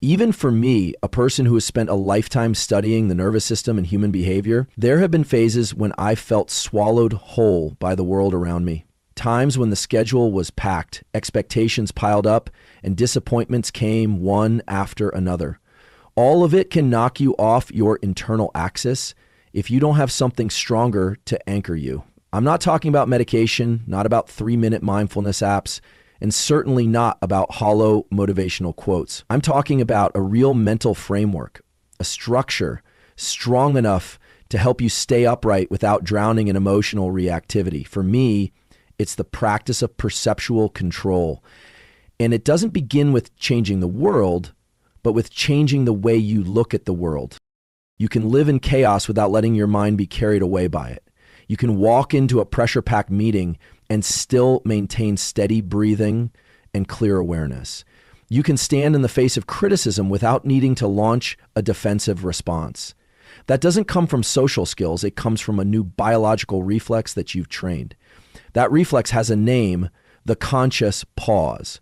Even for me, a person who has spent a lifetime studying the nervous system and human behavior, there have been phases when I felt swallowed whole by the world around me. Times when the schedule was packed, expectations piled up, and disappointments came one after another. All of it can knock you off your internal axis if you don't have something stronger to anchor you. I'm not talking about medication, not about 3-minute mindfulness apps, and certainly not about hollow motivational quotes. I'm talking about a real mental framework, a structure strong enough to help you stay upright without drowning in emotional reactivity. For me, it's the practice of perceptual control. And it doesn't begin with changing the world, but with changing the way you look at the world. You can live in chaos without letting your mind be carried away by it. You can walk into a pressure-packed meeting and still maintain steady breathing and clear awareness. You can stand in the face of criticism without needing to launch a defensive response. That doesn't come from social skills. It comes from a new biological reflex that you've trained. That reflex has a name, the conscious pause.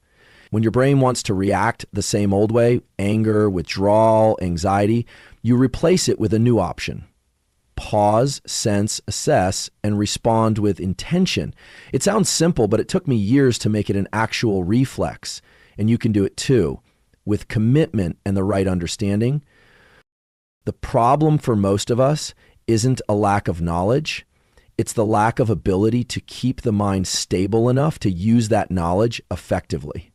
When your brain wants to react the same old way, anger, withdrawal, anxiety, you replace it with a new option. Pause, sense, assess, and respond with intention. It sounds simple, but it took me years to make it an actual reflex. And you can do it too, with commitment and the right understanding. The problem for most of us isn't a lack of knowledge. It's the lack of ability to keep the mind stable enough to use that knowledge effectively.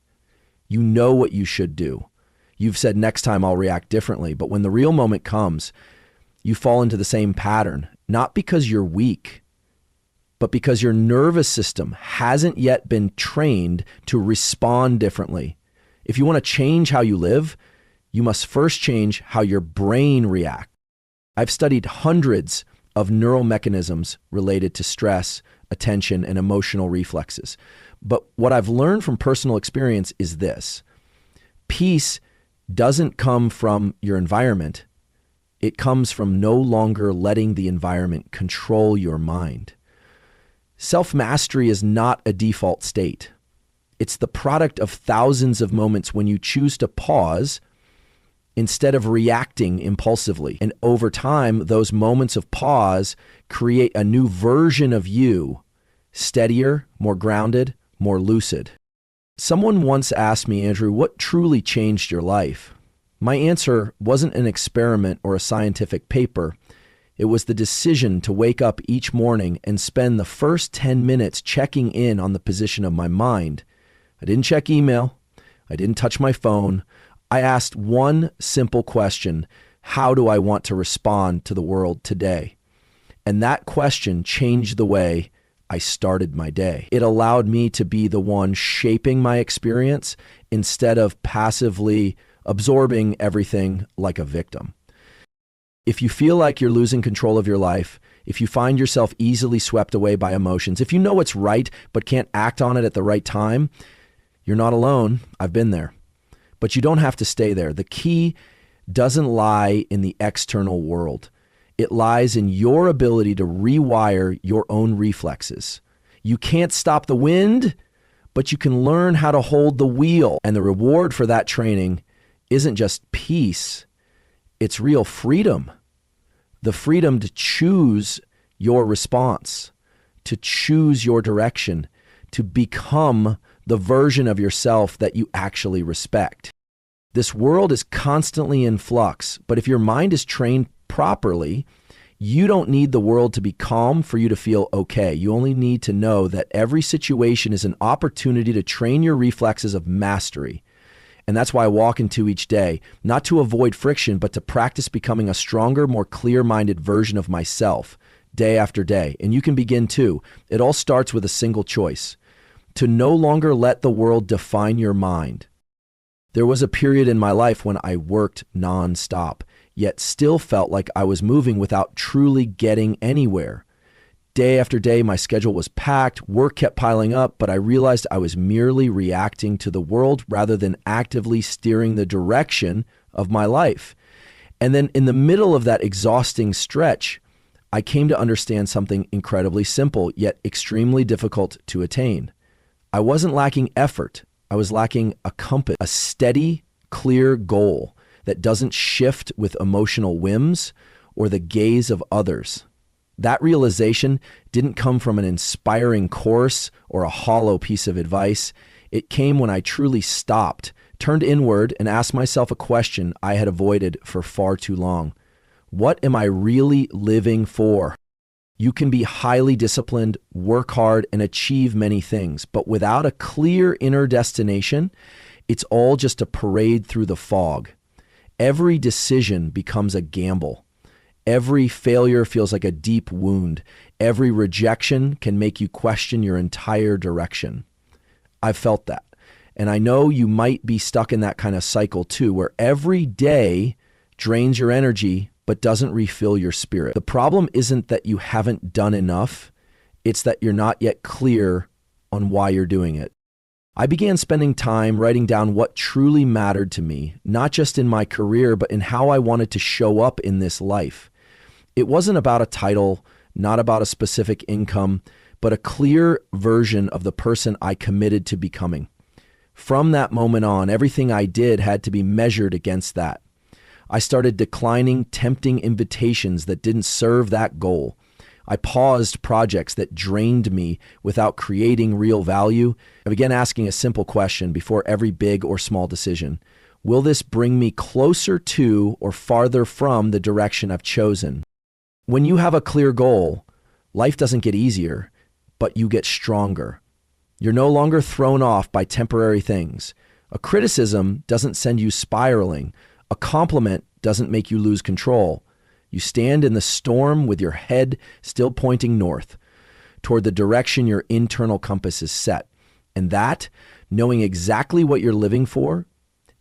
You know what you should do. You've said, next time I'll react differently. But when the real moment comes, you fall into the same pattern, not because you're weak, but because your nervous system hasn't yet been trained to respond differently. If you want to change how you live, you must first change how your brain reacts. I've studied hundreds of neural mechanisms related to stress, attention, and emotional reflexes. But what I've learned from personal experience is this: peace doesn't come from your environment. It comes from no longer letting the environment control your mind. Self-mastery is not a default state. It's the product of thousands of moments when you choose to pause instead of reacting impulsively. And over time, those moments of pause create a new version of you, steadier, more grounded, more lucid. Someone once asked me, Andrew, what truly changed your life? My answer wasn't an experiment or a scientific paper. It was the decision to wake up each morning and spend the first 10 minutes checking in on the position of my mind. I didn't check email. I didn't touch my phone. I asked one simple question: how do I want to respond to the world today? And that question changed the way I started my day. It allowed me to be the one shaping my experience instead of passively absorbing everything like a victim. If you feel like you're losing control of your life, if you find yourself easily swept away by emotions, if you know what's right but can't act on it at the right time, you're not alone. I've been there. But you don't have to stay there. The key doesn't lie in the external world. It lies in your ability to rewire your own reflexes. You can't stop the wind, but you can learn how to hold the wheel. And the reward for that training isn't just peace, it's real freedom. The freedom to choose your response, to choose your direction, to become the version of yourself that you actually respect. This world is constantly in flux, but if your mind is trained properly, you don't need the world to be calm for you to feel okay. You only need to know that every situation is an opportunity to train your reflexes of mastery. And that's why I walk into each day, not to avoid friction, but to practice becoming a stronger, more clear-minded version of myself day after day. And you can begin too. It all starts with a single choice: to no longer let the world define your mind. There was a period in my life when I worked nonstop, yet still felt like I was moving without truly getting anywhere. Day after day, my schedule was packed, work kept piling up, but I realized I was merely reacting to the world rather than actively steering the direction of my life. And then in the middle of that exhausting stretch, I came to understand something incredibly simple, yet extremely difficult to attain. I wasn't lacking effort. I was lacking a compass, a steady, clear goal that doesn't shift with emotional whims or the gaze of others. That realization didn't come from an inspiring course or a hollow piece of advice. It came when I truly stopped, turned inward, and asked myself a question I had avoided for far too long. What am I really living for? You can be highly disciplined, work hard, and achieve many things, but without a clear inner destination, it's all just a parade through the fog. Every decision becomes a gamble. Every failure feels like a deep wound. Every rejection can make you question your entire direction. I've felt that. And I know you might be stuck in that kind of cycle too, where every day drains your energy but doesn't refill your spirit. The problem isn't that you haven't done enough. It's that you're not yet clear on why you're doing it. I began spending time writing down what truly mattered to me, not just in my career, but in how I wanted to show up in this life. It wasn't about a title, not about a specific income, but a clear version of the person I committed to becoming. From that moment on, everything I did had to be measured against that. I started declining tempting invitations that didn't serve that goal. I paused projects that drained me without creating real value. I began asking a simple question before every big or small decision. Will this bring me closer to or farther from the direction I've chosen? When you have a clear goal, life doesn't get easier, but you get stronger. You're no longer thrown off by temporary things. A criticism doesn't send you spiraling. A compliment doesn't make you lose control. You stand in the storm with your head still pointing north, toward the direction your internal compass is set. And that, knowing exactly what you're living for,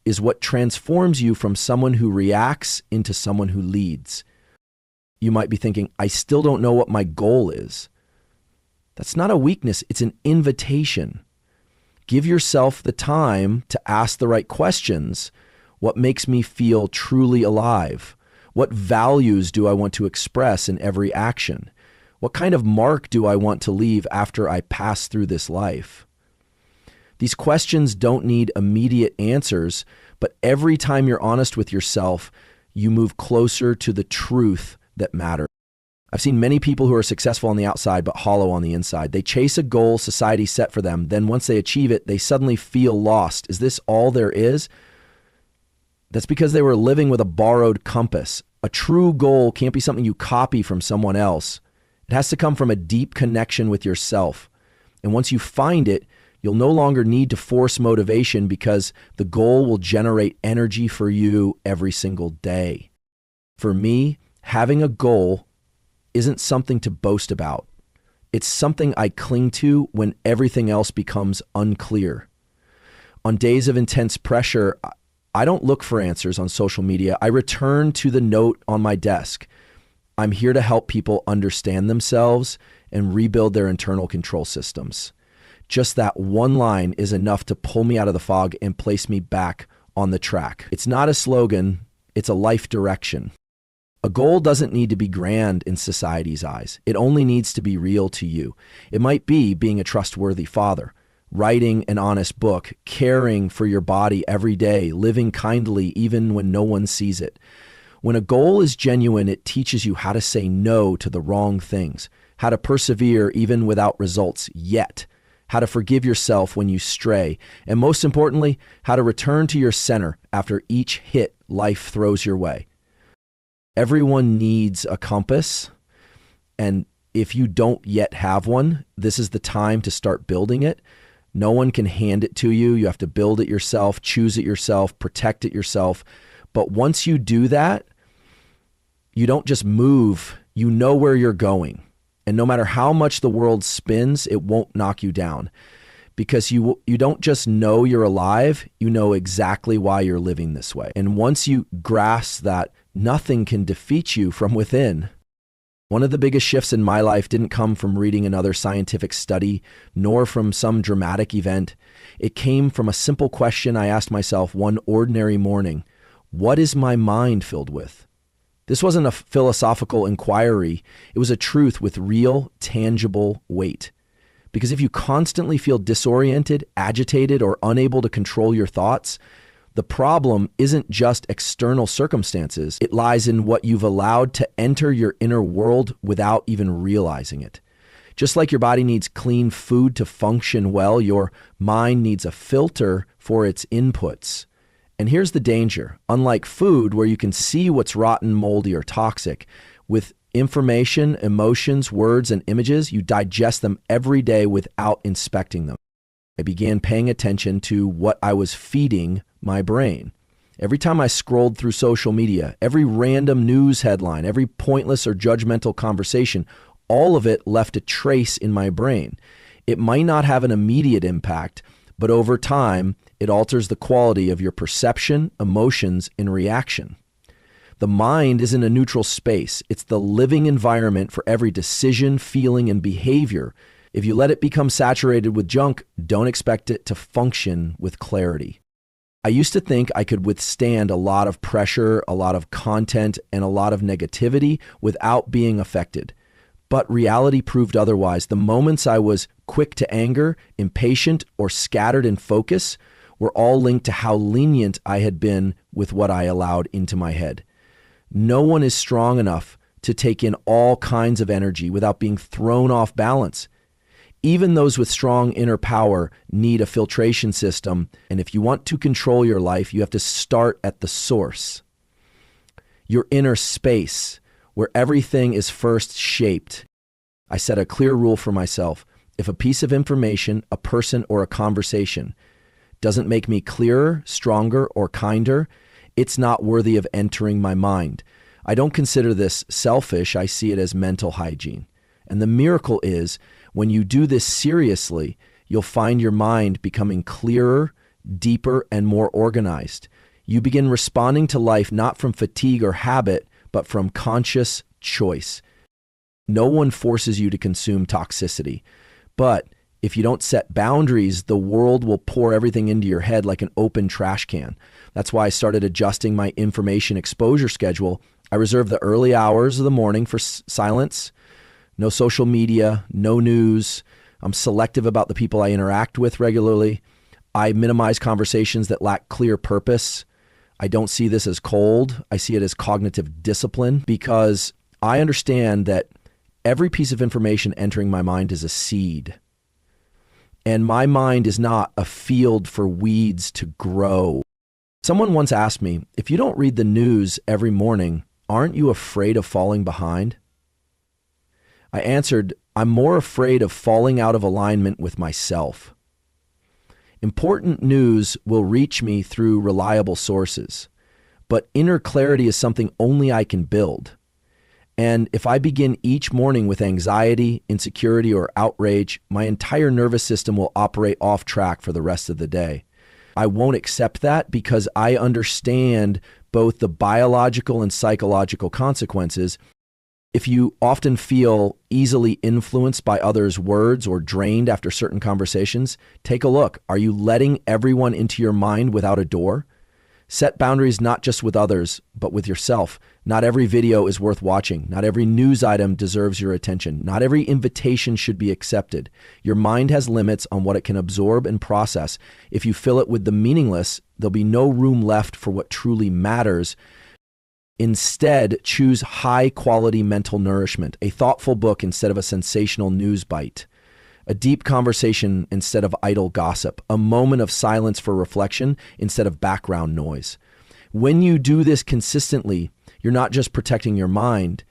is what transforms you from someone who reacts into someone who leads. You might be thinking, I still don't know what my goal is. That's not a weakness, it's an invitation. Give yourself the time to ask the right questions. What makes me feel truly alive? What values do I want to express in every action? What kind of mark do I want to leave after I pass through this life? These questions don't need immediate answers, but every time you're honest with yourself, you move closer to the truth that matters. I've seen many people who are successful on the outside but hollow on the inside. They chase a goal society set for them. Then once they achieve it, they suddenly feel lost. Is this all there is? That's because they were living with a borrowed compass. A true goal can't be something you copy from someone else. It has to come from a deep connection with yourself. And once you find it, you'll no longer need to force motivation because the goal will generate energy for you every single day. For me, having a goal isn't something to boast about. It's something I cling to when everything else becomes unclear. On days of intense pressure, I don't look for answers on social media. I return to the note on my desk. I'm here to help people understand themselves and rebuild their internal control systems. Just that one line is enough to pull me out of the fog and place me back on the track. It's not a slogan, it's a life direction. A goal doesn't need to be grand in society's eyes. It only needs to be real to you. It might be being a trustworthy father, writing an honest book, caring for your body every day, living kindly even when no one sees it. When a goal is genuine, it teaches you how to say no to the wrong things, how to persevere even without results yet, how to forgive yourself when you stray, and most importantly, how to return to your center after each hit life throws your way. Everyone needs a compass, and if you don't yet have one, this is the time to start building it. No one can hand it to you. You have to build it yourself, choose it yourself, protect it yourself. But once you do that, you don't just move, you know where you're going. And no matter how much the world spins, it won't knock you down. Because you don't just know you're alive, you know exactly why you're living this way. And once you grasp that nothing can defeat you from within. One of the biggest shifts in my life didn't come from reading another scientific study, nor from some dramatic event. It came from a simple question I asked myself one ordinary morning. What is my mind filled with? This wasn't a philosophical inquiry. It was a truth with real, tangible weight. Because if you constantly feel disoriented, agitated, or unable to control your thoughts, The problem isn't just external circumstances. It lies in what you've allowed to enter your inner world without even realizing it. Just like your body needs clean food to function well, your mind needs a filter for its inputs. And here's the danger. Unlike food, where you can see what's rotten, moldy, or toxic, with information, emotions, words, and images, you digest them every day without inspecting them. I began paying attention to what I was feeding my brain. Every time I scrolled through social media, every random news headline, every pointless or judgmental conversation, all of it left a trace in my brain. It might not have an immediate impact, but over time, it alters the quality of your perception, emotions, and reaction. The mind isn't a neutral space. It's the living environment for every decision, feeling, and behavior. If you let it become saturated with junk, don't expect it to function with clarity. I used to think I could withstand a lot of pressure, a lot of content, and a lot of negativity without being affected. But reality proved otherwise. The moments I was quick to anger, impatient, or scattered in focus were all linked to how lenient I had been with what I allowed into my head. No one is strong enough to take in all kinds of energy without being thrown off balance. Even those with strong inner power need a filtration system, and if you want to control your life, you have to start at the source. Your inner space, where everything is first shaped. I set a clear rule for myself. If a piece of information, a person, or a conversation doesn't make me clearer, stronger, or kinder, it's not worthy of entering my mind. I don't consider this selfish. I see it as mental hygiene. And the miracle is, when you do this seriously, you'll find your mind becoming clearer, deeper, and more organized. You begin responding to life not from fatigue or habit, but from conscious choice. No one forces you to consume toxicity. But if you don't set boundaries, the world will pour everything into your head like an open trash can. That's why I started adjusting my information exposure schedule. I reserve the early hours of the morning for silence, no social media, no news. I'm selective about the people I interact with regularly. I minimize conversations that lack clear purpose. I don't see this as cold. I see it as cognitive discipline, because I understand that every piece of information entering my mind is a seed. And my mind is not a field for weeds to grow. Someone once asked me, if you don't read the news every morning, aren't you afraid of falling behind? I answered, I'm more afraid of falling out of alignment with myself. Important news will reach me through reliable sources, but inner clarity is something only I can build. And if I begin each morning with anxiety, insecurity, or outrage, my entire nervous system will operate off track for the rest of the day. I won't accept that because I understand both the biological and psychological consequences. If you often feel easily influenced by others' words or drained after certain conversations, take a look. Are you letting everyone into your mind without a door? Set boundaries not just with others, but with yourself. Not every video is worth watching. Not every news item deserves your attention. Not every invitation should be accepted. Your mind has limits on what it can absorb and process. If you fill it with the meaningless, there'll be no room left for what truly matters. Instead, choose high-quality mental nourishment, a thoughtful book instead of a sensational news bite, a deep conversation instead of idle gossip, a moment of silence for reflection instead of background noise. When you do this consistently, you're not just protecting your mind,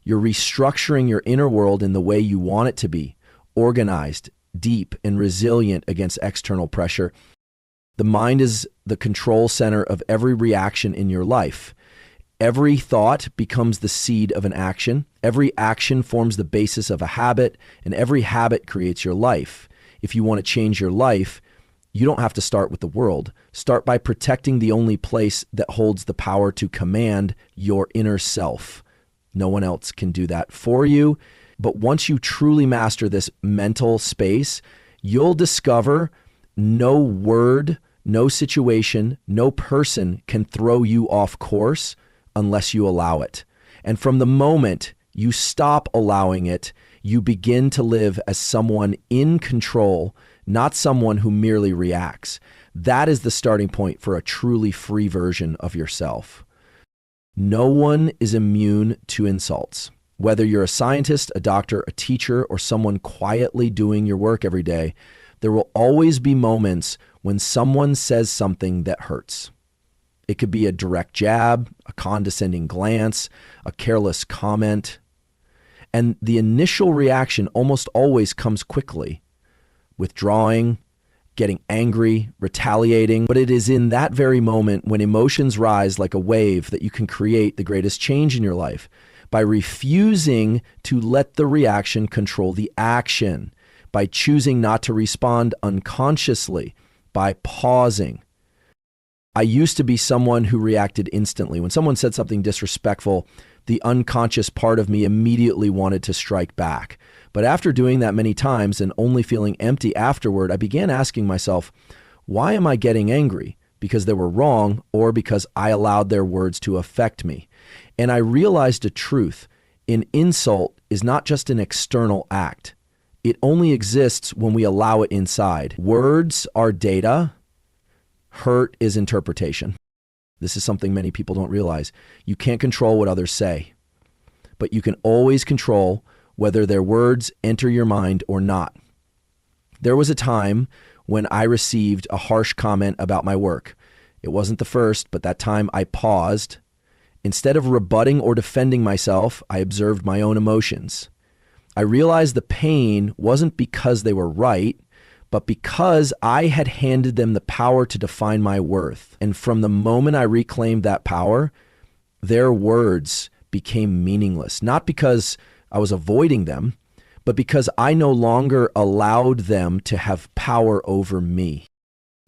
you're restructuring your inner world in the way you want it to be, organized, deep, and resilient against external pressure. The mind is the control center of every reaction in your life. Every thought becomes the seed of an action. Every action forms the basis of a habit, and every habit creates your life. If you want to change your life, you don't have to start with the world. Start by protecting the only place that holds the power to command your inner self. No one else can do that for you. But once you truly master this mental space, you'll discover no word, no situation, no person can throw you off course unless you allow it. And from the moment you stop allowing it, you begin to live as someone in control, not someone who merely reacts. That is the starting point for a truly free version of yourself. No one is immune to insults. Whether you're a scientist, a doctor, a teacher, or someone quietly doing your work every day, there will always be moments when someone says something that hurts. It could be a direct jab, a condescending glance, a careless comment. And the initial reaction almost always comes quickly. Withdrawing, getting angry, retaliating. But it is in that very moment when emotions rise like a wave that you can create the greatest change in your life by refusing to let the reaction control the action, by choosing not to respond unconsciously, by pausing. I used to be someone who reacted instantly. When someone said something disrespectful, the unconscious part of me immediately wanted to strike back. But after doing that many times and only feeling empty afterward, I began asking myself, why am I getting angry? Because they were wrong or because I allowed their words to affect me? And I realized a truth. An insult is not just an external act. It only exists when we allow it inside. Words are data. Hurt is interpretation. This is something many people don't realize. You can't control what others say, but you can always control whether their words enter your mind or not. There was a time when I received a harsh comment about my work. It wasn't the first, but that time I paused. Instead of rebutting or defending myself, I observed my own emotions. I realized the pain wasn't because they were right, but because I had handed them the power to define my worth. And from the moment I reclaimed that power, their words became meaningless. Not because I was avoiding them, but because I no longer allowed them to have power over me.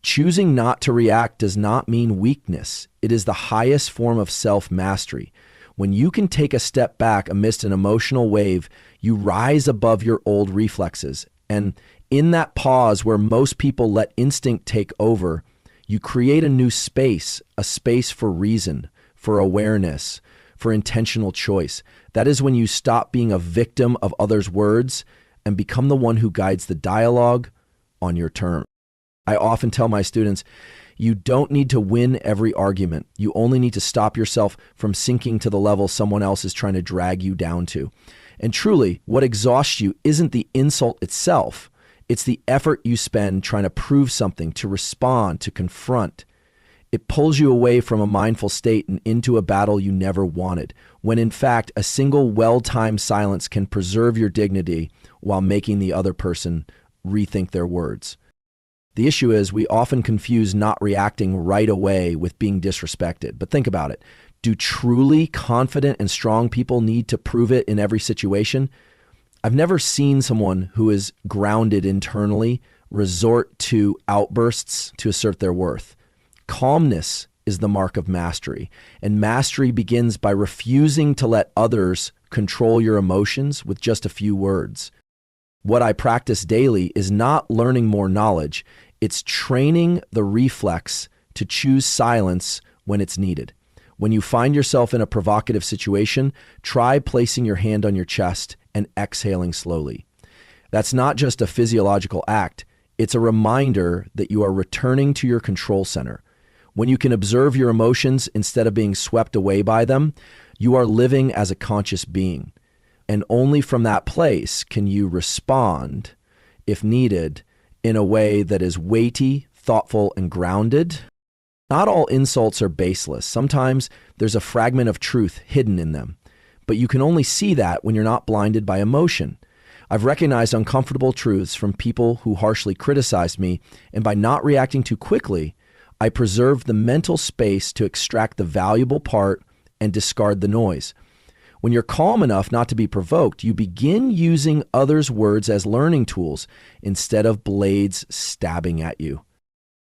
Choosing not to react does not mean weakness. It is the highest form of self-mastery. When you can take a step back amidst an emotional wave, you rise above your old reflexes. And in that pause where most people let instinct take over, you create a new space, a space for reason, for awareness, for intentional choice. That is when you stop being a victim of others' words and become the one who guides the dialogue on your terms. I often tell my students, you don't need to win every argument. You only need to stop yourself from sinking to the level someone else is trying to drag you down to. And truly, what exhausts you isn't the insult itself. It's the effort you spend trying to prove something, to respond, to confront. It pulls you away from a mindful state and into a battle you never wanted, when in fact, a single well-timed silence can preserve your dignity while making the other person rethink their words. The issue is we often confuse not reacting right away with being disrespected. But think about it. Do truly confident and strong people need to prove it in every situation? I've never seen someone who is grounded internally resort to outbursts to assert their worth. Calmness is the mark of mastery, and mastery begins by refusing to let others control your emotions with just a few words. What I practice daily is not learning more knowledge, it's training the reflex to choose silence when it's needed. When you find yourself in a provocative situation, try placing your hand on your chest and exhaling slowly. That's not just a physiological act, it's a reminder that you are returning to your control center. When you can observe your emotions instead of being swept away by them, you are living as a conscious being. And only from that place can you respond, if needed, in a way that is weighty, thoughtful, and grounded. Not all insults are baseless. Sometimes there's a fragment of truth hidden in them, but you can only see that when you're not blinded by emotion. I've recognized uncomfortable truths from people who harshly criticized me, and by not reacting too quickly, I preserved the mental space to extract the valuable part and discard the noise. When you're calm enough not to be provoked, you begin using others' words as learning tools instead of blades stabbing at you.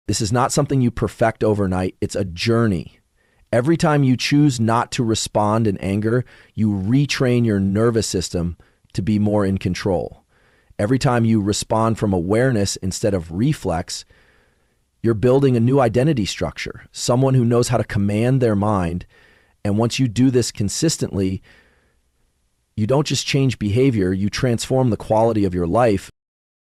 This is not something you perfect overnight. It's a journey. Every time you choose not to respond in anger, you retrain your nervous system to be more in control. Every time you respond from awareness instead of reflex, you're building a new identity structure, someone who knows how to command their mind. And once you do this consistently, you don't just change behavior, you transform the quality of your life.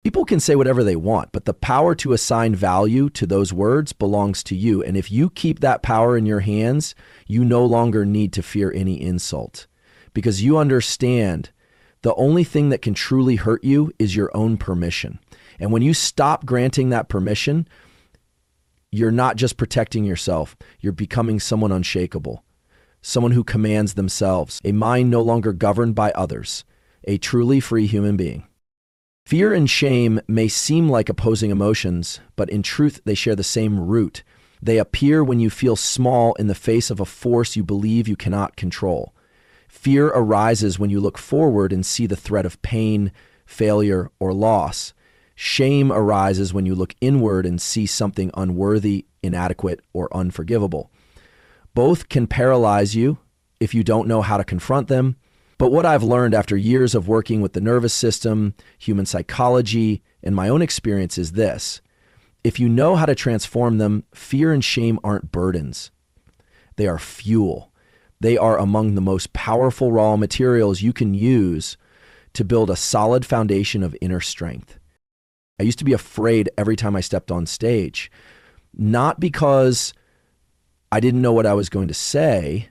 People can say whatever they want, but the power to assign value to those words belongs to you. And if you keep that power in your hands, you no longer need to fear any insult, because you understand the only thing that can truly hurt you is your own permission. And when you stop granting that permission, you're not just protecting yourself, you're becoming someone unshakable, someone who commands themselves, a mind no longer governed by others, a truly free human being. Fear and shame may seem like opposing emotions, but in truth, they share the same root. They appear when you feel small in the face of a force you believe you cannot control. Fear arises when you look forward and see the threat of pain, failure, or loss. Shame arises when you look inward and see something unworthy, inadequate, or unforgivable. Both can paralyze you if you don't know how to confront them. But what I've learned after years of working with the nervous system, human psychology, and my own experience is this: if you know how to transform them, fear and shame aren't burdens. They are fuel. They are among the most powerful raw materials you can use to build a solid foundation of inner strength. I used to be afraid every time I stepped on stage, not because I didn't know what I was going to say,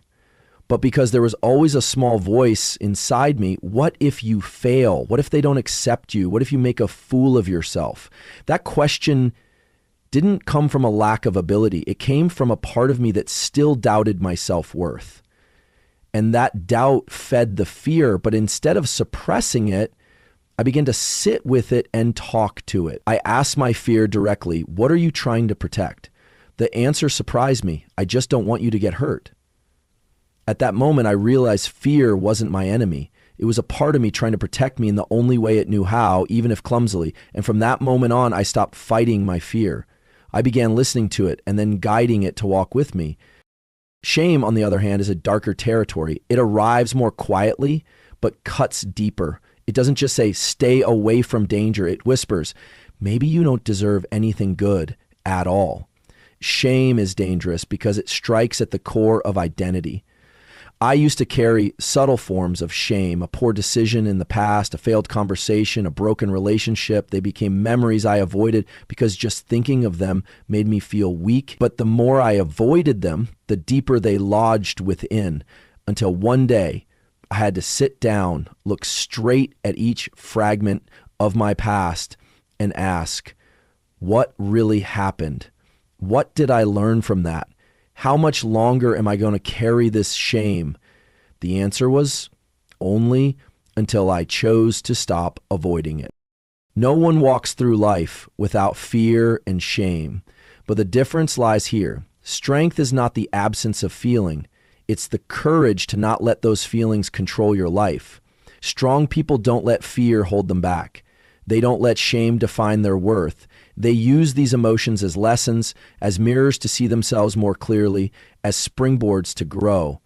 but because there was always a small voice inside me. What if you fail? What if they don't accept you? What if you make a fool of yourself? That question didn't come from a lack of ability. It came from a part of me that still doubted my self-worth. And that doubt fed the fear, but instead of suppressing it, I began to sit with it and talk to it. I asked my fear directly, what are you trying to protect? The answer surprised me. I just don't want you to get hurt. At that moment, I realized fear wasn't my enemy. It was a part of me trying to protect me in the only way it knew how, even if clumsily. And from that moment on, I stopped fighting my fear. I began listening to it and then guiding it to walk with me. Shame, on the other hand, is a darker territory. It arrives more quietly, but cuts deeper. It doesn't just say, stay away from danger. It whispers, maybe you don't deserve anything good at all. Shame is dangerous because it strikes at the core of identity. I used to carry subtle forms of shame, a poor decision in the past, a failed conversation, a broken relationship. They became memories I avoided because just thinking of them made me feel weak. But the more I avoided them, the deeper they lodged within, until one day I had to sit down, look straight at each fragment of my past and ask, what really happened? What did I learn from that? How much longer am I going to carry this shame? The answer was only until I chose to stop avoiding it. No one walks through life without fear and shame, but the difference lies here. Strength is not the absence of feeling. It's the courage to not let those feelings control your life. Strong people don't let fear hold them back. They don't let shame define their worth. They use these emotions as lessons, as mirrors to see themselves more clearly, as springboards to grow.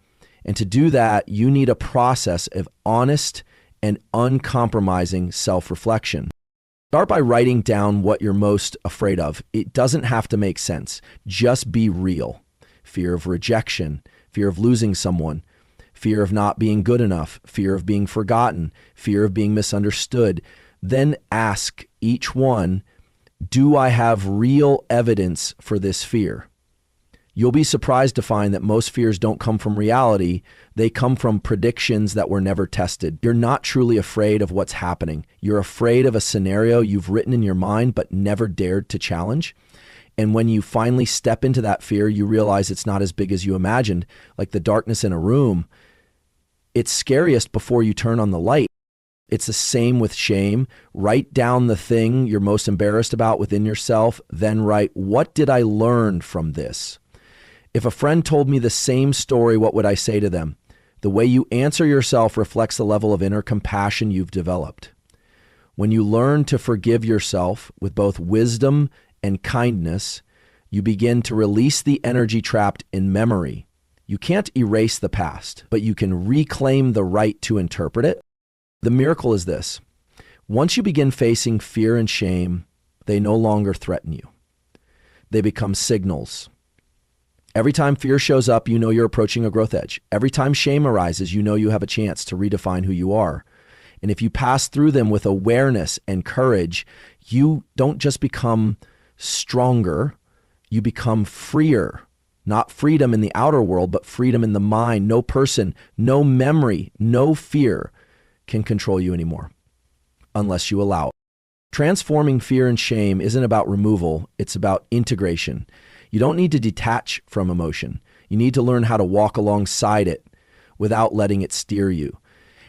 And to do that, you need a process of honest and uncompromising self-reflection. Start by writing down what you're most afraid of. It doesn't have to make sense. Just be real. Fear of rejection, fear of losing someone, fear of not being good enough, fear of being forgotten, fear of being misunderstood. Then ask each one, do I have real evidence for this fear? You'll be surprised to find that most fears don't come from reality. They come from predictions that were never tested. You're not truly afraid of what's happening. You're afraid of a scenario you've written in your mind but never dared to challenge. And when you finally step into that fear, you realize it's not as big as you imagined. Like the darkness in a room, it's scariest before you turn on the light. It's the same with shame. Write down the thing you're most embarrassed about within yourself, then write, what did I learn from this? If a friend told me the same story, what would I say to them? The way you answer yourself reflects the level of inner compassion you've developed. When you learn to forgive yourself with both wisdom and kindness, you begin to release the energy trapped in memory. You can't erase the past, but you can reclaim the right to interpret it. The miracle is this: once you begin facing fear and shame, they no longer threaten you. They become signals. Every time fear shows up, you know you're approaching a growth edge. Every time shame arises, you know you have a chance to redefine who you are. And if you pass through them with awareness and courage, you don't just become stronger, you become freer. Not freedom in the outer world, but freedom in the mind. No person, no memory, no fear can control you anymore unless you allow it. Transforming fear and shame isn't about removal, it's about integration. You don't need to detach from emotion. You need to learn how to walk alongside it without letting it steer you.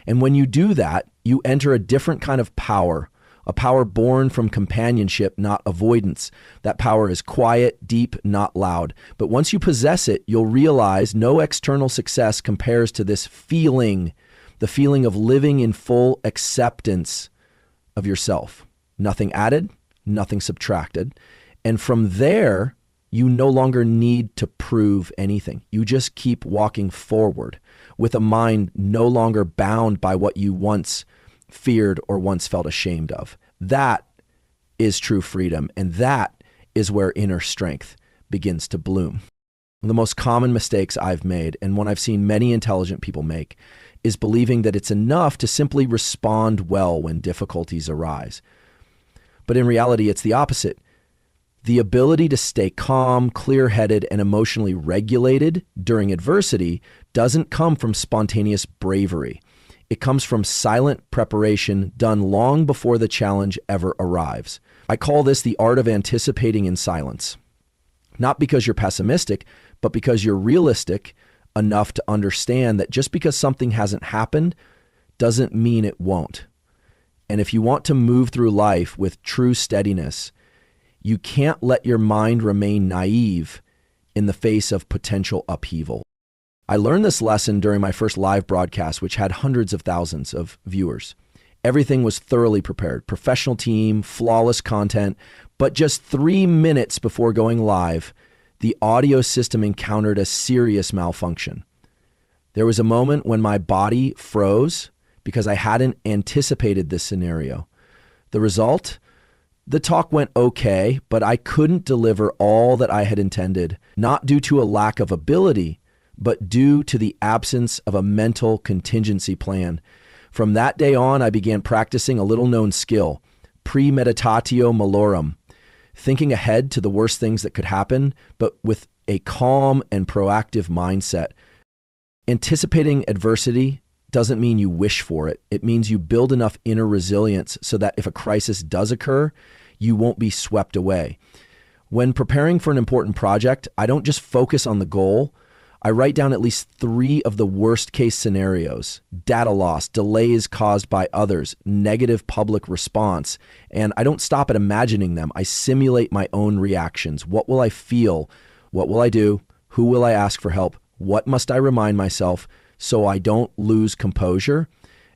And when you do that, you enter a different kind of power, a power born from companionship, not avoidance. That power is quiet, deep, not loud. But once you possess it, you'll realize no external success compares to this feeling, the feeling of living in full acceptance of yourself. Nothing added, nothing subtracted. And from there, you no longer need to prove anything. You just keep walking forward with a mind no longer bound by what you once feared or once felt ashamed of. That is true freedom, and that is where inner strength begins to bloom. One of the most common mistakes I've made, and one I've seen many intelligent people make, is believing that it's enough to simply respond well when difficulties arise. But in reality, it's the opposite. The ability to stay calm, clear-headed, and emotionally regulated during adversity doesn't come from spontaneous bravery. It comes from silent preparation done long before the challenge ever arrives. I call this the art of anticipating in silence. Not because you're pessimistic, but because you're realistic enough to understand that just because something hasn't happened doesn't mean it won't. And if you want to move through life with true steadiness, you can't let your mind remain naive in the face of potential upheaval. I learned this lesson during my first live broadcast, which had hundreds of thousands of viewers. Everything was thoroughly prepared, professional team, flawless content, but just 3 minutes before going live, the audio system encountered a serious malfunction. There was a moment when my body froze because I hadn't anticipated this scenario. The result? The talk went okay, but I couldn't deliver all that I had intended, not due to a lack of ability, but due to the absence of a mental contingency plan. From that day on, I began practicing a little-known skill, premeditatio malorum, thinking ahead to the worst things that could happen, but with a calm and proactive mindset. Anticipating adversity doesn't mean you wish for it. It means you build enough inner resilience so that if a crisis does occur, you won't be swept away. When preparing for an important project, I don't just focus on the goal. I write down at least 3 of the worst case scenarios: data loss, delays caused by others, negative public response. And I don't stop at imagining them. I simulate my own reactions. What will I feel? What will I do? Who will I ask for help? What must I remind myself so I don't lose composure?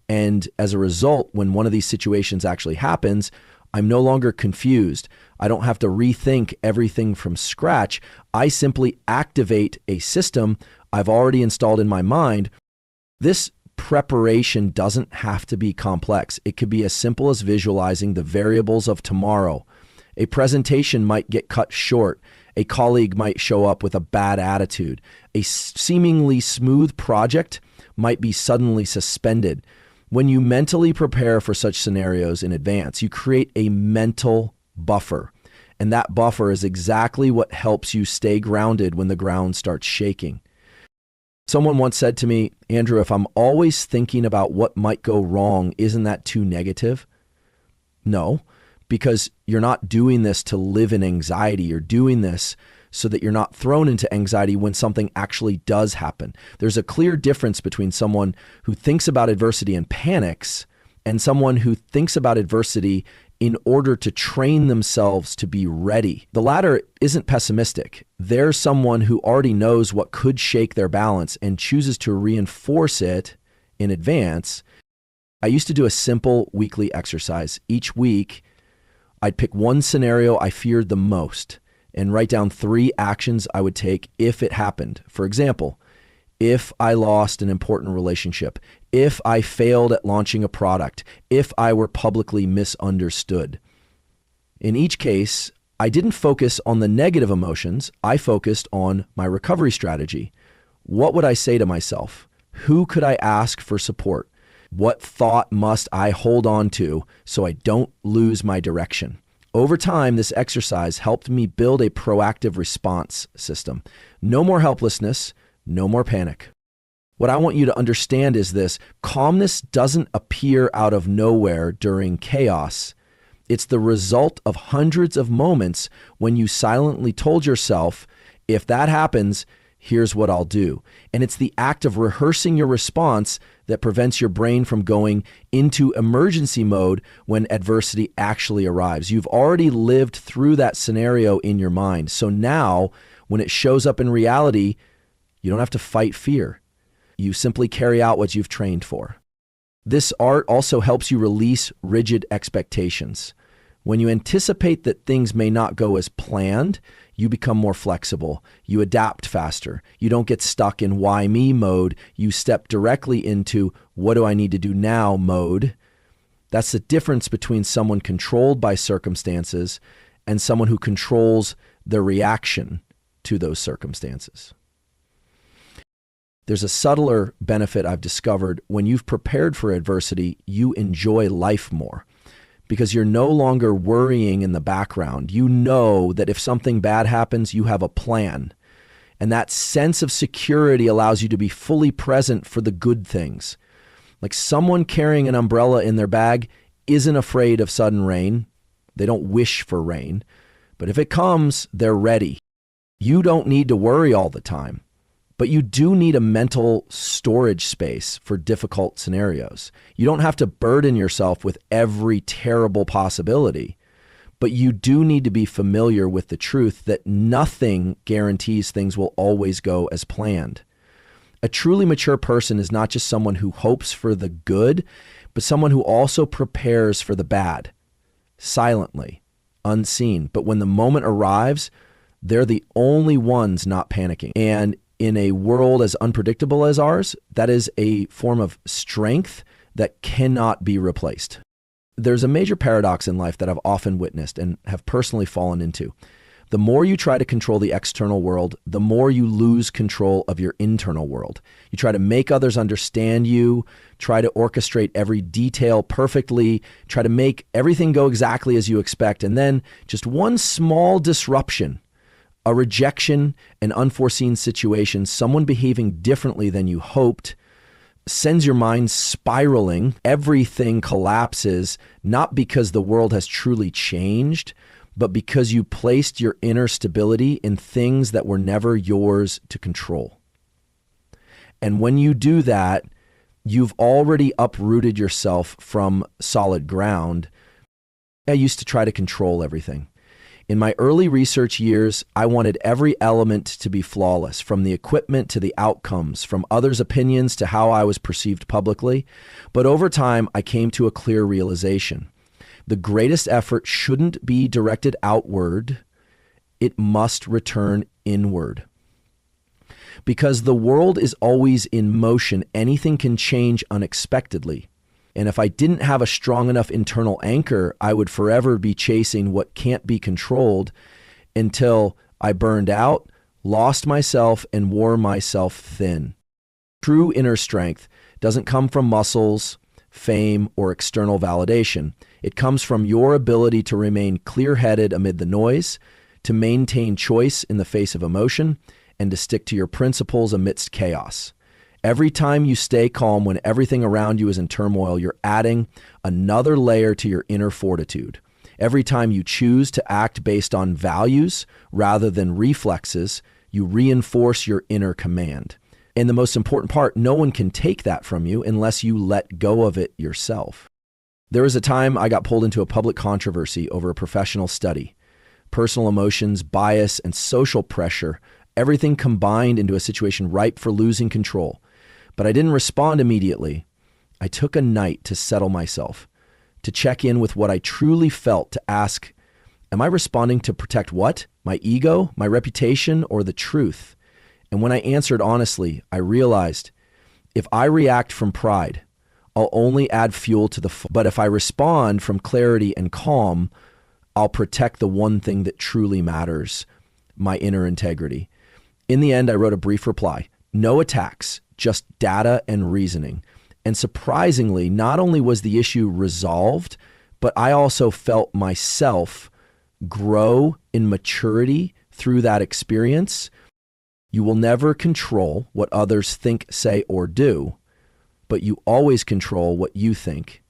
And as a result, when one of these situations actually happens, I'm no longer confused. I don't have to rethink everything from scratch. I simply activate a system I've already installed in my mind. This preparation doesn't have to be complex. It could be as simple as visualizing the variables of tomorrow. A presentation might get cut short. A colleague might show up with a bad attitude. A seemingly smooth project might be suddenly suspended. When you mentally prepare for such scenarios in advance, you create a mental buffer. And that buffer is exactly what helps you stay grounded when the ground starts shaking. Someone once said to me, Andrew, if I'm always thinking about what might go wrong, isn't that too negative? No, because you're not doing this to live in anxiety. You're doing this so that you're not thrown into anxiety when something actually does happen. There's a clear difference between someone who thinks about adversity and panics and someone who thinks about adversity in order to train themselves to be ready. The latter isn't pessimistic. They're someone who already knows what could shake their balance and chooses to reinforce it in advance. I used to do a simple weekly exercise. Each week, I'd pick one scenario I feared the most and write down 3 actions I would take if it happened. For example, if I lost an important relationship, if I failed at launching a product, if I were publicly misunderstood. In each case, I didn't focus on the negative emotions. I focused on my recovery strategy. What would I say to myself? Who could I ask for support? What thought must I hold on to so I don't lose my direction? Over time, this exercise helped me build a proactive response system. No more helplessness, no more panic. What I want you to understand is this: calmness doesn't appear out of nowhere during chaos. It's the result of hundreds of moments when you silently told yourself, if that happens, here's what I'll do. And it's the act of rehearsing your response that prevents your brain from going into emergency mode when adversity actually arrives. You've already lived through that scenario in your mind. So now, when it shows up in reality, you don't have to fight fear. You simply carry out what you've trained for. This art also helps you release rigid expectations. When you anticipate that things may not go as planned, you become more flexible. You adapt faster. You don't get stuck in why me mode. You step directly into what do I need to do now mode. That's the difference between someone controlled by circumstances and someone who controls their reaction to those circumstances. There's a subtler benefit I've discovered. When you've prepared for adversity, you enjoy life more because you're no longer worrying in the background. You know that if something bad happens, you have a plan. And that sense of security allows you to be fully present for the good things. Like someone carrying an umbrella in their bag isn't afraid of sudden rain. They don't wish for rain. But if it comes, they're ready. You don't need to worry all the time. But you do need a mental storage space for difficult scenarios. You don't have to burden yourself with every terrible possibility, but you do need to be familiar with the truth that nothing guarantees things will always go as planned. A truly mature person is not just someone who hopes for the good, but someone who also prepares for the bad, silently, unseen. But when the moment arrives, they're the only ones not panicking. And in a world as unpredictable as ours, that is a form of strength that cannot be replaced. There's a major paradox in life that I've often witnessed and have personally fallen into. The more you try to control the external world, the more you lose control of your internal world. You try to make others understand you, try to orchestrate every detail perfectly, try to make everything go exactly as you expect, and then just one small disruption, a rejection, an unforeseen situation, someone behaving differently than you hoped, sends your mind spiraling. Everything collapses, not because the world has truly changed, but because you placed your inner stability in things that were never yours to control. And when you do that, you've already uprooted yourself from solid ground. I used to try to control everything. In my early research years, I wanted every element to be flawless, from the equipment to the outcomes, from others' opinions to how I was perceived publicly. But over time, I came to a clear realization. The greatest effort shouldn't be directed outward. It must return inward. Because the world is always in motion, anything can change unexpectedly. And if I didn't have a strong enough internal anchor, I would forever be chasing what can't be controlled until I burned out, lost myself, and wore myself thin. True inner strength doesn't come from muscles, fame, or external validation. It comes from your ability to remain clear-headed amid the noise, to maintain choice in the face of emotion, and to stick to your principles amidst chaos. Every time you stay calm when everything around you is in turmoil, you're adding another layer to your inner fortitude. Every time you choose to act based on values rather than reflexes, you reinforce your inner command. And the most important part, no one can take that from you unless you let go of it yourself. There was a time I got pulled into a public controversy over a professional study. Personal emotions, bias, and social pressure, everything combined into a situation ripe for losing control. But I didn't respond immediately. I took a night to settle myself, to check in with what I truly felt, to ask, am I responding to protect what? My ego, my reputation, or the truth? And when I answered honestly, I realized if I react from pride, I'll only add fuel to the but if I respond from clarity and calm, I'll protect the one thing that truly matters, my inner integrity. In the end, I wrote a brief reply. No attacks, just data and reasoning. And surprisingly, not only was the issue resolved, but I also felt myself grow in maturity through that experience. You will never control what others think, say, or do, but you always control what you think,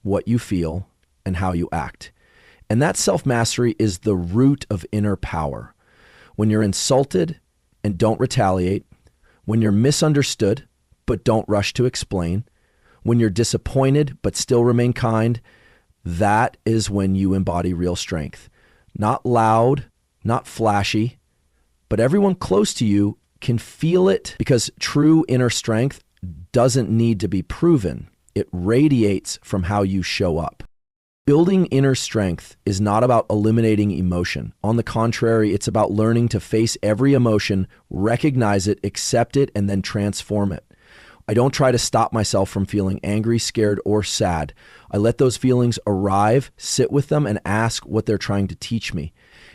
what you feel, and how you act. And that self-mastery is the root of inner power. When you're insulted and don't retaliate, when you're misunderstood but don't rush to explain, when you're disappointed but still remain kind, that is when you embody real strength. Not loud, not flashy, but everyone close to you can feel it, because true inner strength doesn't need to be proven. It radiates from how you show up. Building inner strength is not about eliminating emotion. On the contrary, it's about learning to face every emotion, recognize it, accept it, and then transform it. I don't try to stop myself from feeling angry, scared, or sad. I let those feelings arrive, sit with them, and ask what they're trying to teach me.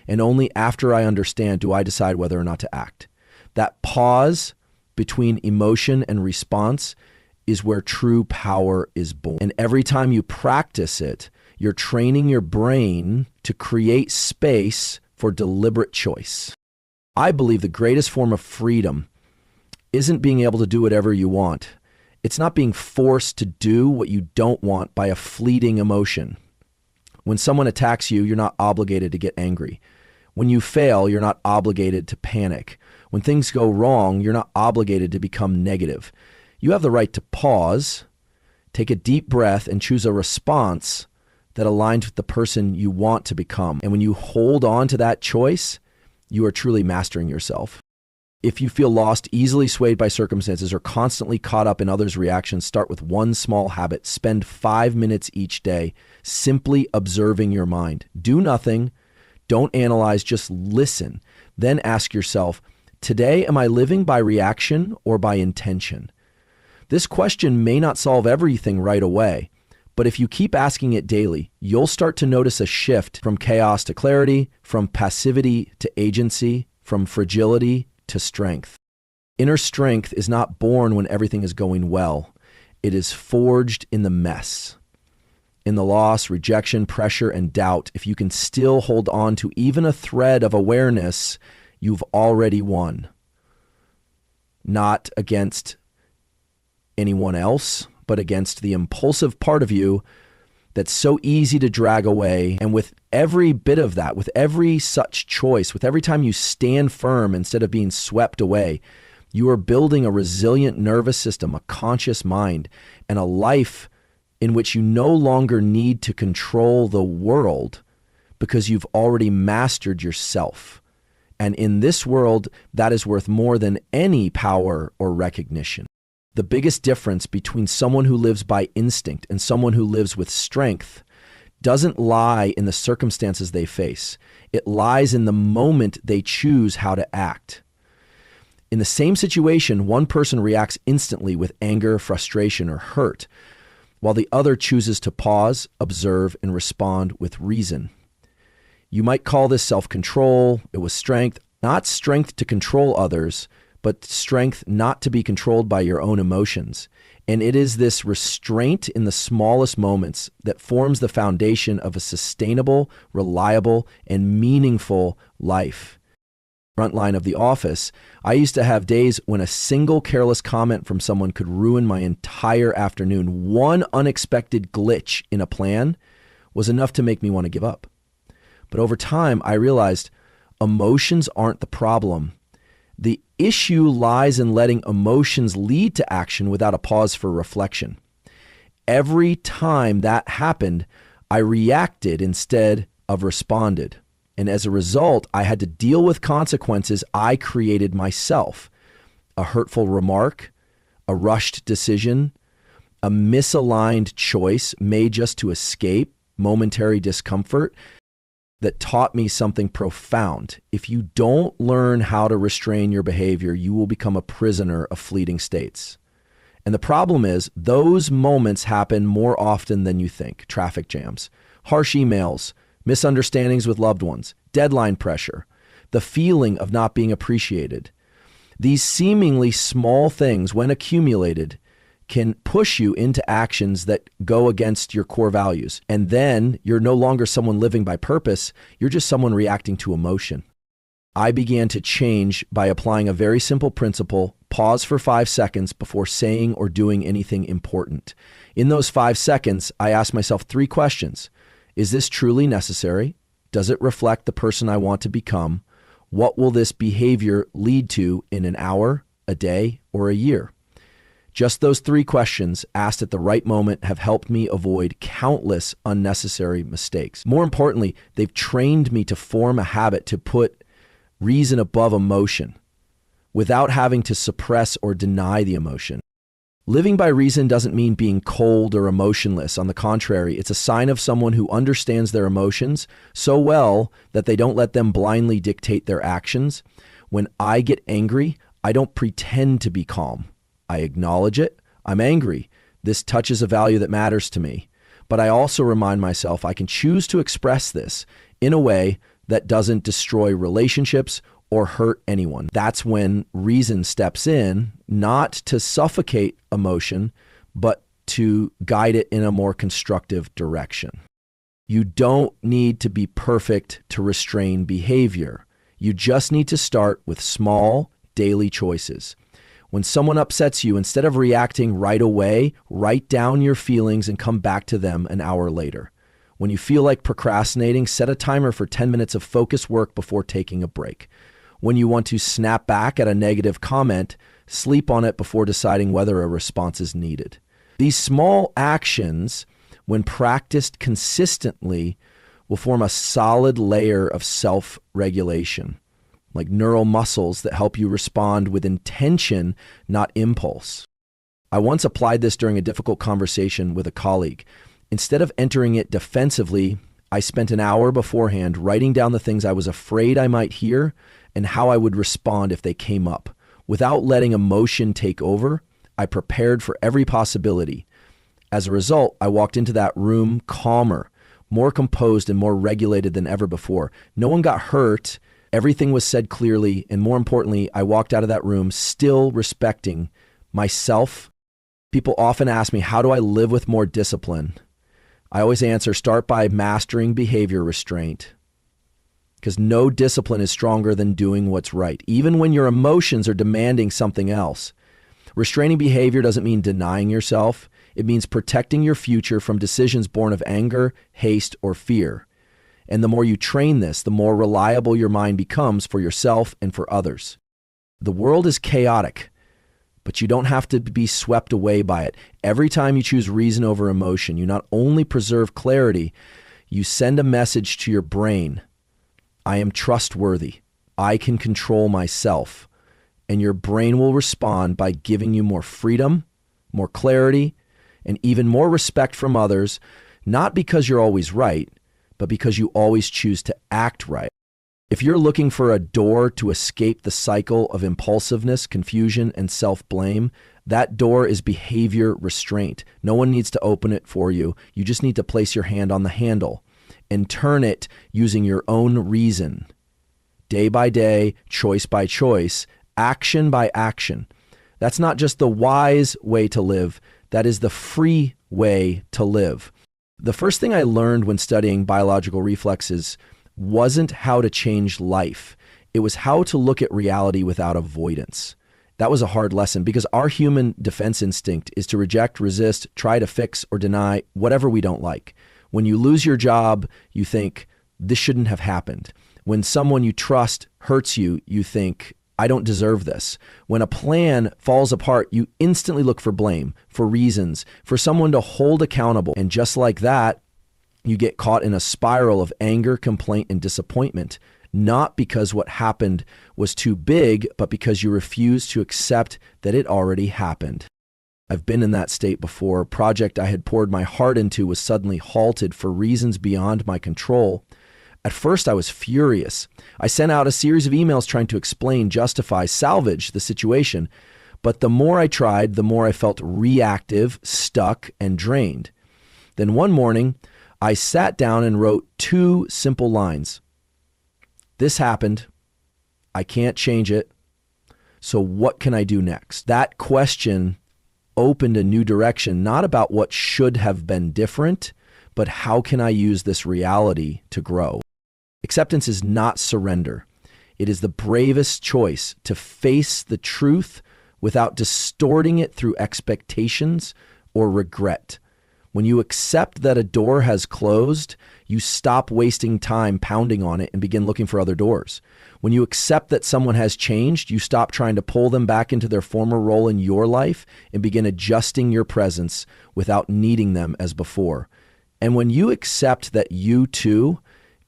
And only after I understand do I decide whether or not to act. That pause between emotion and response is where true power is born. And every time you practice it, you're training your brain to create space for deliberate choice. I believe the greatest form of freedom isn't being able to do whatever you want. It's not being forced to do what you don't want by a fleeting emotion. When someone attacks you, you're not obligated to get angry. When you fail, you're not obligated to panic. When things go wrong, you're not obligated to become negative. You have the right to pause, take a deep breath, and choose a response that aligns with the person you want to become. And when you hold on to that choice, you are truly mastering yourself. If you feel lost, easily swayed by circumstances, or constantly caught up in others' reactions, start with one small habit. Spend 5 minutes each day simply observing your mind. Do nothing. Don't analyze, just listen. Then ask yourself, today, am I living by reaction or by intention? This question may not solve everything right away, but if you keep asking it daily, you'll start to notice a shift from chaos to clarity, from passivity to agency, from fragility to strength. Inner strength is not born when everything is going well. It is forged in the mess. In the loss, rejection, pressure, and doubt, if you can still hold on to even a thread of awareness, you've already won. Not against anyone else, but against the impulsive part of you that's so easy to drag away. And with every bit of that, with every such choice, with every time you stand firm instead of being swept away, you are building a resilient nervous system, a conscious mind, and a life in which you no longer need to control the world because you've already mastered yourself. And in this world, that is worth more than any power or recognition. The biggest difference between someone who lives by instinct and someone who lives with strength doesn't lie in the circumstances they face. It lies in the moment they choose how to act. In the same situation, one person reacts instantly with anger, frustration, or hurt, while the other chooses to pause, observe, and respond with reason. You might call this self-control. It was strength, not strength to control others, but strength not to be controlled by your own emotions. And it is this restraint in the smallest moments that forms the foundation of a sustainable, reliable, and meaningful life. Front line of the office, I used to have days when a single careless comment from someone could ruin my entire afternoon. One unexpected glitch in a plan was enough to make me want to give up. But over time, I realized emotions aren't the problem. The issue lies in letting emotions lead to action without a pause for reflection. Every time that happened, I reacted instead of responded. And as a result, I had to deal with consequences I created myself. A hurtful remark, a rushed decision, a misaligned choice made just to escape momentary discomfort that taught me something profound. If you don't learn how to restrain your behavior, you will become a prisoner of fleeting states. And the problem is, those moments happen more often than you think. Traffic jams, harsh emails, misunderstandings with loved ones, deadline pressure, the feeling of not being appreciated. These seemingly small things, when accumulated, can push you into actions that go against your core values. And then you're no longer someone living by purpose. You're just someone reacting to emotion. I began to change by applying a very simple principle: pause for 5 seconds before saying or doing anything important. In those 5 seconds, I asked myself 3 questions. Is this truly necessary? Does it reflect the person I want to become? What will this behavior lead to in an hour, a day, or a year? Just those 3 questions asked at the right moment have helped me avoid countless unnecessary mistakes. More importantly, they've trained me to form a habit to put reason above emotion without having to suppress or deny the emotion. Living by reason doesn't mean being cold or emotionless. On the contrary, it's a sign of someone who understands their emotions so well that they don't let them blindly dictate their actions. When I get angry, I don't pretend to be calm. I acknowledge it. I'm angry. This touches a value that matters to me. But I also remind myself I can choose to express this in a way that doesn't destroy relationships or hurt anyone. That's when reason steps in, not to suffocate emotion, but to guide it in a more constructive direction. You don't need to be perfect to restrain behavior. You just need to start with small, daily choices. When someone upsets you, instead of reacting right away, write down your feelings and come back to them an hour later. When you feel like procrastinating, set a timer for 10 minutes of focused work before taking a break. When you want to snap back at a negative comment, sleep on it before deciding whether a response is needed. These small actions, when practiced consistently, will form a solid layer of self-regulation, like neural muscles that help you respond with intention, not impulse. I once applied this during a difficult conversation with a colleague. Instead of entering it defensively, I spent an hour beforehand writing down the things I was afraid I might hear and how I would respond if they came up. Without letting emotion take over, I prepared for every possibility. As a result, I walked into that room calmer, more composed, and more regulated than ever before. No one got hurt. Everything was said clearly. And more importantly, I walked out of that room still respecting myself. People often ask me, how do I live with more discipline? I always answer, start by mastering behavior restraint. Because no discipline is stronger than doing what's right, even when your emotions are demanding something else. Restraining behavior doesn't mean denying yourself. It means protecting your future from decisions born of anger, haste, or fear. And the more you train this, the more reliable your mind becomes for yourself and for others. The world is chaotic, but you don't have to be swept away by it. Every time you choose reason over emotion, you not only preserve clarity, you send a message to your brain. I am trustworthy. I can control myself. And your brain will respond by giving you more freedom, more clarity, and even more respect from others, not because you're always right, but because you always choose to act right. If you're looking for a door to escape the cycle of impulsiveness, confusion, and self-blame, that door is behavior restraint. No one needs to open it for you. You just need to place your hand on the handle and turn it using your own reason. Day by day, choice by choice, action by action. That's not just the wise way to live. That is the free way to live. The first thing I learned when studying biological reflexes wasn't how to change life. It was how to look at reality without avoidance. That was a hard lesson because our human defense instinct is to reject, resist, try to fix, or deny whatever we don't like. When you lose your job, you think, this shouldn't have happened. When someone you trust hurts you, you think, I don't deserve this. When a plan falls apart, you instantly look for blame, for reasons, for someone to hold accountable. And just like that, you get caught in a spiral of anger, complaint, and disappointment, not because what happened was too big, but because you refuse to accept that it already happened. I've been in that state before. A project I had poured my heart into was suddenly halted for reasons beyond my control. At first, I was furious. I sent out a series of emails trying to explain, justify, salvage the situation. But the more I tried, the more I felt reactive, stuck, and drained. Then one morning, I sat down and wrote 2 simple lines. This happened. I can't change it. So what can I do next? That question opened a new direction, not about what should have been different, but how can I use this reality to grow? Acceptance is not surrender. It is the bravest choice to face the truth without distorting it through expectations or regret. When you accept that a door has closed, you stop wasting time pounding on it and begin looking for other doors. When you accept that someone has changed, you stop trying to pull them back into their former role in your life and begin adjusting your presence without needing them as before. And when you accept that you too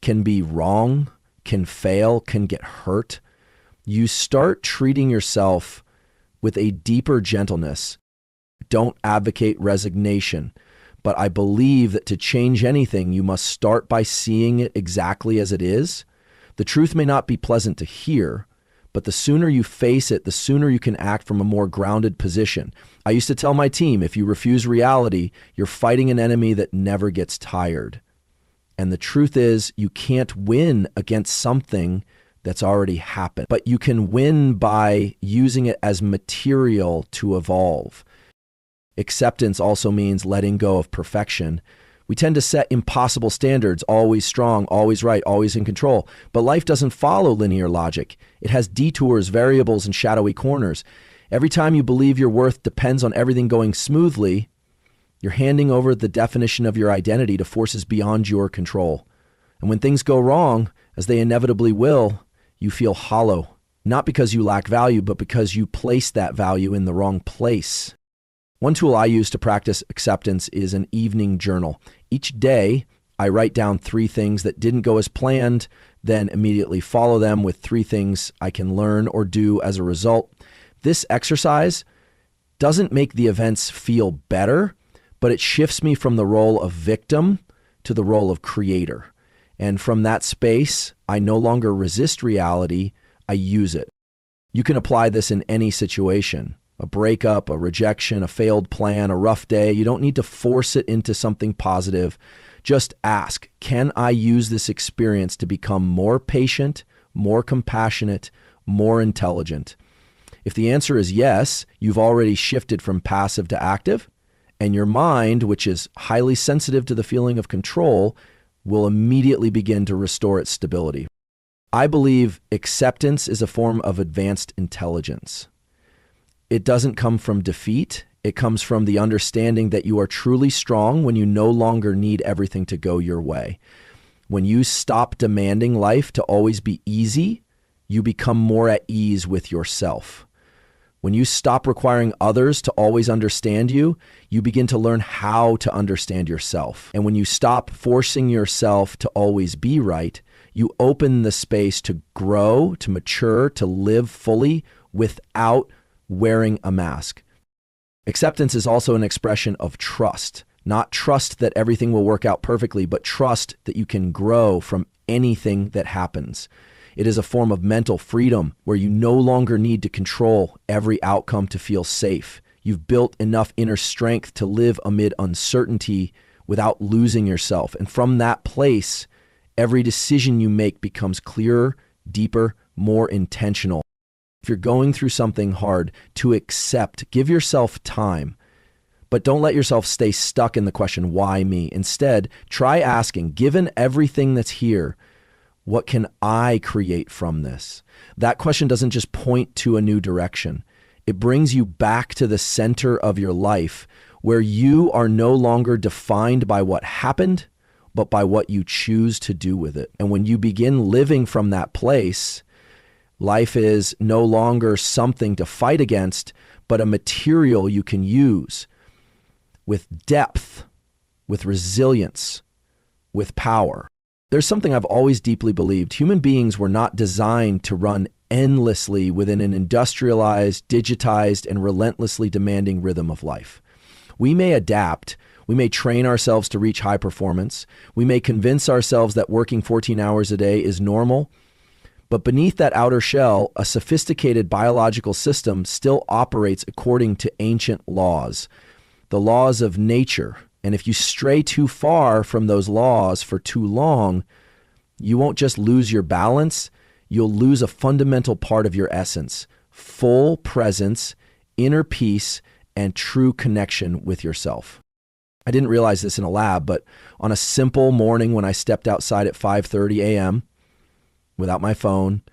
can be wrong, can fail, can get hurt, you start treating yourself with a deeper gentleness. Don't advocate resignation, but I believe that to change anything, you must start by seeing it exactly as it is. The truth may not be pleasant to hear, but the sooner you face it, the sooner you can act from a more grounded position. I used to tell my team, if you refuse reality, you're fighting an enemy that never gets tired. And the truth is, you can't win against something that's already happened, but you can win by using it as material to evolve. Acceptance also means letting go of perfection. We tend to set impossible standards, always strong, always right, always in control. But life doesn't follow linear logic. It has detours, variables, and shadowy corners. Every time you believe your worth depends on everything going smoothly, you're handing over the definition of your identity to forces beyond your control. And when things go wrong, as they inevitably will, you feel hollow. Not because you lack value, but because you place that value in the wrong place. One tool I use to practice acceptance is an evening journal. Each day, I write down 3 things that didn't go as planned, then immediately follow them with 3 things I can learn or do as a result. This exercise doesn't make the events feel better, but it shifts me from the role of victim to the role of creator. And from that space, I no longer resist reality, I use it. You can apply this in any situation. A breakup, a rejection, a failed plan, a rough day. You don't need to force it into something positive. Just ask, can I use this experience to become more patient, more compassionate, more intelligent? If the answer is yes, you've already shifted from passive to active, and your mind, which is highly sensitive to the feeling of control, will immediately begin to restore its stability. I believe acceptance is a form of advanced intelligence. It doesn't come from defeat. It comes from the understanding that you are truly strong when you no longer need everything to go your way. When you stop demanding life to always be easy, you become more at ease with yourself. When you stop requiring others to always understand you, you begin to learn how to understand yourself. And when you stop forcing yourself to always be right, you open the space to grow, to mature, to live fully without wearing a mask. Acceptance is also an expression of trust, not trust that everything will work out perfectly, but trust that you can grow from anything that happens. It is a form of mental freedom where you no longer need to control every outcome to feel safe. You've built enough inner strength to live amid uncertainty without losing yourself. And from that place, every decision you make becomes clearer, deeper, more intentional. If you're going through something hard, to accept, give yourself time, but don't let yourself stay stuck in the question, why me? Instead, try asking, given everything that's here, what can I create from this? That question doesn't just point to a new direction. It brings you back to the center of your life where you are no longer defined by what happened, but by what you choose to do with it. And when you begin living from that place, life is no longer something to fight against, but a material you can use with depth, with resilience, with power. There's something I've always deeply believed. Human beings were not designed to run endlessly within an industrialized, digitized, and relentlessly demanding rhythm of life. We may adapt. We may train ourselves to reach high performance. We may convince ourselves that working 14 hours a day is normal. But beneath that outer shell, a sophisticated biological system still operates according to ancient laws, the laws of nature. And if you stray too far from those laws for too long, you won't just lose your balance, you'll lose a fundamental part of your essence, full presence, inner peace, and true connection with yourself. I didn't realize this in a lab, but on a simple morning when I stepped outside at 5:30 a.m. without my phone,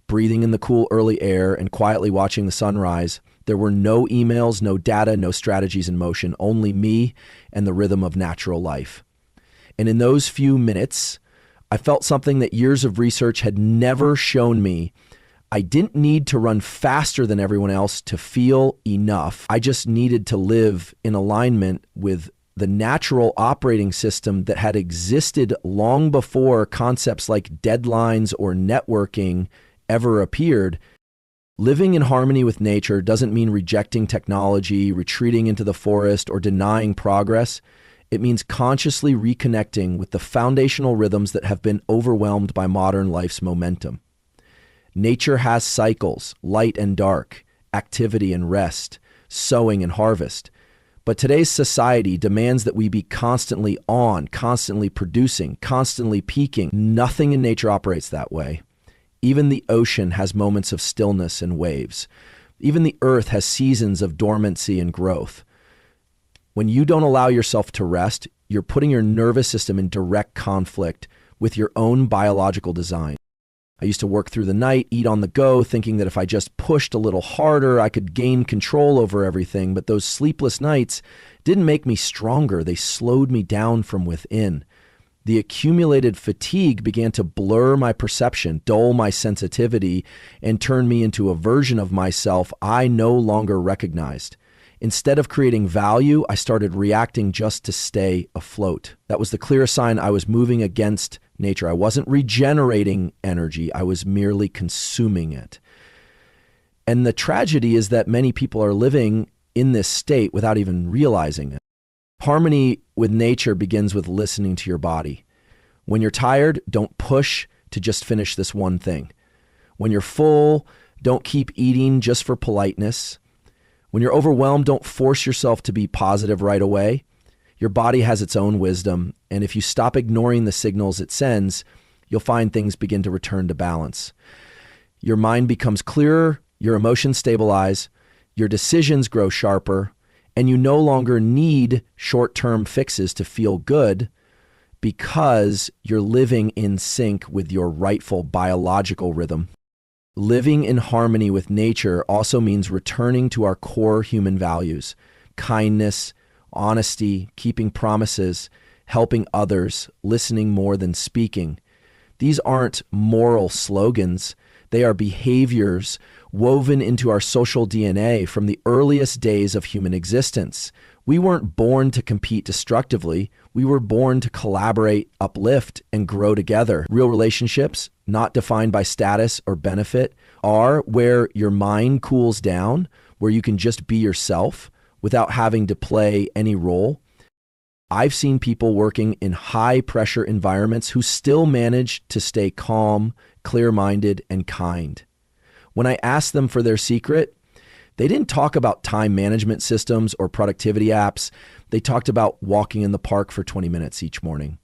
breathing in the cool early air and quietly watching the sunrise, there were no emails, no data, no strategies in motion, only me and the rhythm of natural life. And in those few minutes, I felt something that years of research had never shown me. I didn't need to run faster than everyone else to feel enough. I just needed to live in alignment with the natural operating system that had existed long before concepts like deadlines or networking ever appeared. Living in harmony with nature doesn't mean rejecting technology, retreating into the forest, or denying progress. It means consciously reconnecting with the foundational rhythms that have been overwhelmed by modern life's momentum. Nature has cycles, light and dark, activity and rest, sowing and harvest. But today's society demands that we be constantly on, constantly producing, constantly peaking. Nothing in nature operates that way. Even the ocean has moments of stillness and waves. Even the earth has seasons of dormancy and growth. When you don't allow yourself to rest, you're putting your nervous system in direct conflict with your own biological design. I used to work through the night, eat on the go, thinking that if I just pushed a little harder, I could gain control over everything. But those sleepless nights didn't make me stronger. They slowed me down from within. The accumulated fatigue began to blur my perception, dull my sensitivity, and turn me into a version of myself I no longer recognized. Instead of creating value, I started reacting just to stay afloat. That was the clearest sign I was moving against nature. I wasn't regenerating energy. I was merely consuming it. And the tragedy is that many people are living in this state without even realizing it. Harmony with nature begins with listening to your body. When you're tired, don't push to just finish this one thing. When you're full, don't keep eating just for politeness. When you're overwhelmed, don't force yourself to be positive right away. Your body has its own wisdom, and if you stop ignoring the signals it sends, you'll find things begin to return to balance. Your mind becomes clearer, your emotions stabilize, your decisions grow sharper, and you no longer need short-term fixes to feel good because you're living in sync with your rightful biological rhythm. Living in harmony with nature also means returning to our core human values: kindness, honesty, keeping promises, helping others, listening more than speaking. These aren't moral slogans. They are behaviors woven into our social DNA from the earliest days of human existence. We weren't born to compete destructively. We were born to collaborate, uplift, and grow together. Real relationships, not defined by status or benefit, are where your mind cools down, where you can just be yourself without having to play any role. I've seen people working in high-pressure environments who still manage to stay calm, clear-minded, and kind. When I asked them for their secret, they didn't talk about time management systems or productivity apps. They talked about walking in the park for 20 minutes each morning,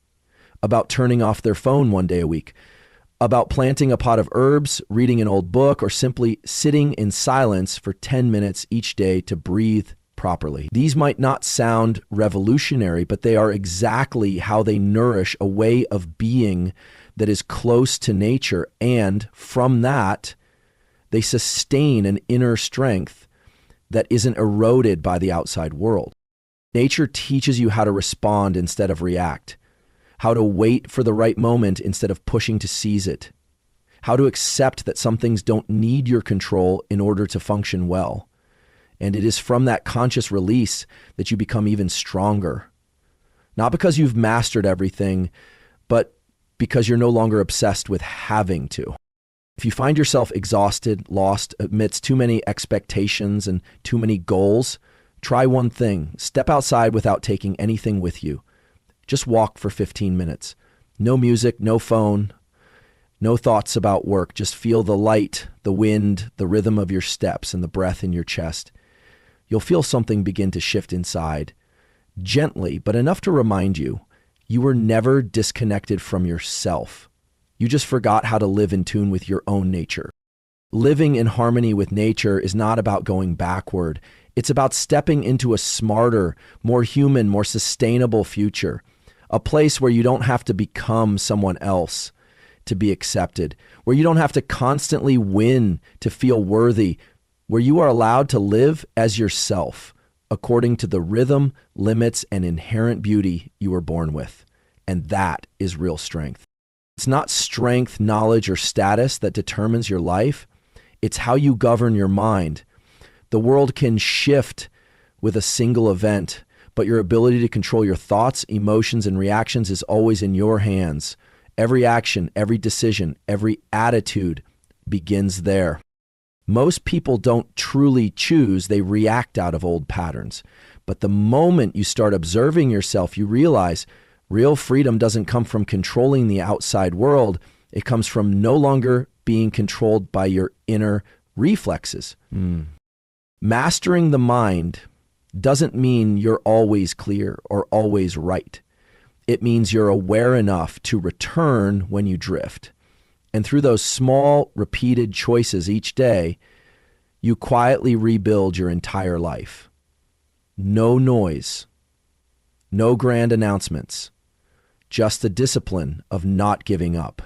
about turning off their phone one day a week, about planting a pot of herbs, reading an old book, or simply sitting in silence for 10 minutes each day to breathe properly. These might not sound revolutionary, but they are exactly how they nourish a way of being that is close to nature, and from that, they sustain an inner strength that isn't eroded by the outside world. Nature teaches you how to respond instead of react, how to wait for the right moment instead of pushing to seize it, how to accept that some things don't need your control in order to function well. And it is from that conscious release that you become even stronger. Not because you've mastered everything, but because you're no longer obsessed with having to. If you find yourself exhausted, lost amidst too many expectations and too many goals, try one thing. Step outside without taking anything with you. Just walk for 15 minutes. No music, no phone, no thoughts about work. Just feel the light, the wind, the rhythm of your steps, and the breath in your chest. You'll feel something begin to shift inside, gently, but enough to remind you, you were never disconnected from yourself. You just forgot how to live in tune with your own nature. Living in harmony with nature is not about going backward. It's about stepping into a smarter, more human, more sustainable future. A place where you don't have to become someone else to be accepted, where you don't have to constantly win to feel worthy, where you are allowed to live as yourself, according to the rhythm, limits, and inherent beauty you were born with. And that is real strength. It's not strength, knowledge, or status that determines your life. It's how you govern your mind. The world can shift with a single event, but your ability to control your thoughts, emotions, and reactions is always in your hands. Every action, every decision, every attitude begins there. Most people don't truly choose, they react out of old patterns. But the moment you start observing yourself, you realize real freedom doesn't come from controlling the outside world. It comes from no longer being controlled by your inner reflexes. Mastering the mind doesn't mean you're always clear or always right. It means you're aware enough to return when you drift. And through those small, repeated choices each day, you quietly rebuild your entire life. No noise, no grand announcements, just the discipline of not giving up.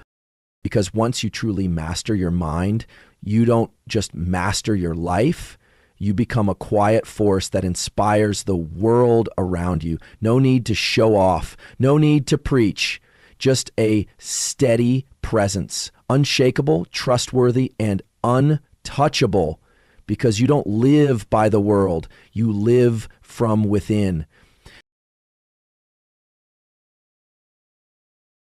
Because once you truly master your mind, you don't just master your life, you become a quiet force that inspires the world around you. No need to show off, no need to preach, just a steady presence, unshakable, trustworthy, and untouchable, because you don't live by the world, you live from within.